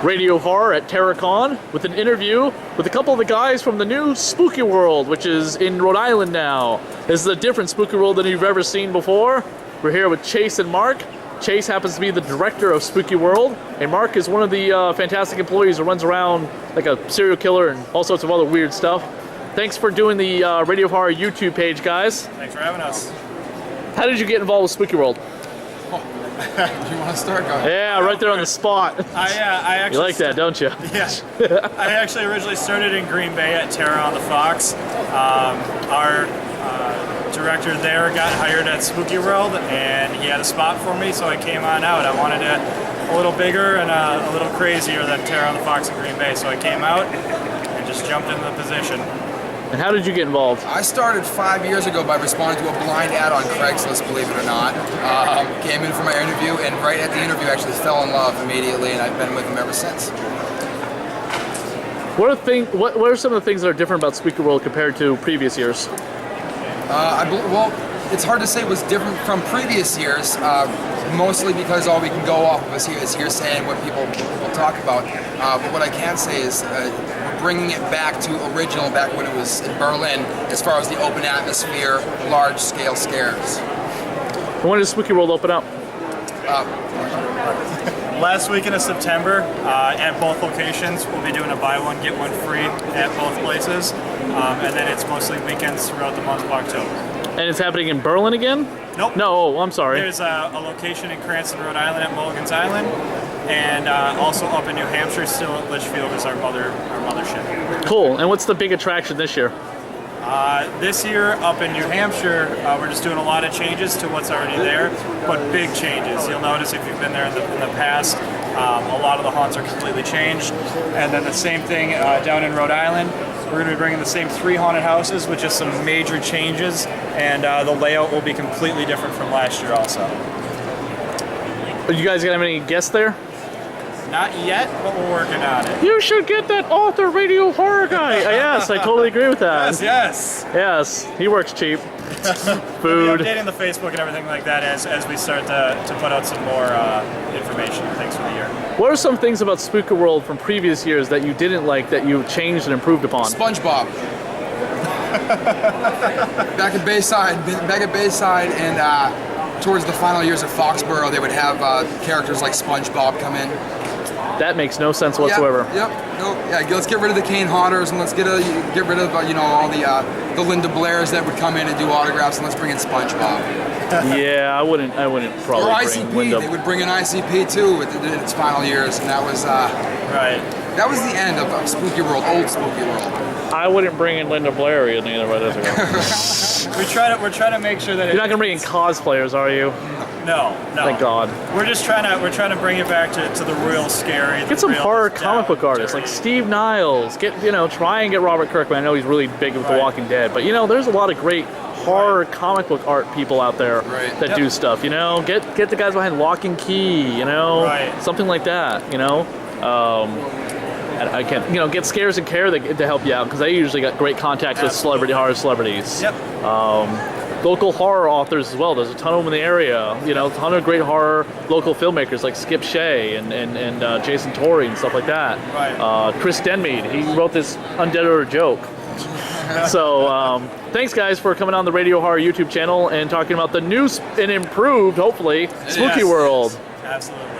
Radio Horror at TerrorCon with an interview with a couple of the guys from the new Spooky World, which is in Rhode Island now. This is a different Spooky World than you've ever seen before. We're here with Chase and Mark. Chase happens to be the director of Spooky World, and Mark is one of the fantastic employees who runs around like a serial killer and all sorts of other weird stuff. Thanks for doing the Radio Horror YouTube page, guys. Thanks for having us. How did you get involved with Spooky World? You want to start, guys? Yeah, right there on the spot. I actually. You like that, don't you? Yeah. I actually originally started in Green Bay at Terror on the Fox. Our director there got hired at Spooky World, and he had a spot for me, so I came on out. I wanted it a little bigger and a little crazier than Terror on the Fox in Green Bay, so I came out and just jumped into the position. And how did you get involved? I started 5 years ago by responding to a blind ad on Craigslist, believe it or not. Came in for my interview, and right at the interview actually fell in love immediately, and I've been with him ever since. What are some of the things that are different about Spooky World compared to previous years? Well, it's hard to say what's different from previous years, mostly because all we can go off of is hearsay and what people talk about. But what I can say is we're bringing it back to original, back when it was in Berlin, as far as the open atmosphere, large-scale scares. When does Spooky World open up? Last weekend of September, at both locations, we'll be doing a buy one, get one free at both places. And then it's mostly weekends throughout the month of October. And it's happening in Berlin again? Nope. No, I'm sorry. There's a location in Cranston, Rhode Island at Mulligan's Island, and also up in New Hampshire, still at Litchfield is our mothership. Cool. And what's the big attraction this year? This year up in New Hampshire, we're just doing a lot of changes to what's already there, but big changes. You'll notice if you've been there in the past, a lot of the haunts are completely changed. And then the same thing down in Rhode Island. We're going to be bringing the same 3 haunted houses with just some major changes, and the layout will be completely different from last year also. You guys gonna have any guests there? Not yet, but we're working on it. You should get that author Radio Horror guy. Yes, I totally agree with that. Yes. Yes, he works cheap. Food. We'll be updating the Facebook and everything like that as we start to put out some more information and things for the year. What are some things about Spooky World from previous years that you didn't like that you changed and improved upon? SpongeBob. back at Bayside, and towards the final years of Foxborough, they would have characters like SpongeBob come in. That makes no sense whatsoever. Yep. No, yeah. Let's get rid of the Kane Haunters, and let's get rid of all the Linda Blairs that would come in and do autographs, and let's bring in SpongeBob. Yeah, I wouldn't probably or bring ICP. Linda. They would bring in ICP too in its final years, and that was right. That was the end of Spooky World, old Spooky World. I wouldn't bring in Linda Blair either, but that's okay. We're trying to make sure that You're not gonna bring in cosplayers, are you? No. Thank God. We're trying to bring it back to the real scary. Get some horror comic book artists like Steve Niles. Try and get Robert Kirkman. I know he's really big with The Walking Dead, but there's a lot of great horror comic book art people out there that do stuff. Get the guys behind Lock and Key. Something like that. I can't, get Scares and Care to help you out, because they usually got great contacts with horror celebrities. Yep. Local horror authors as well. There's a ton of them in the area. A ton of great horror local filmmakers like Skip Shea and Jason Torrey and stuff like that. Right. Chris Denmead, he wrote this Undead or a Joke. So thanks guys for coming on the Radio Horror YouTube channel and talking about the new and improved, hopefully, Spooky World. Absolutely.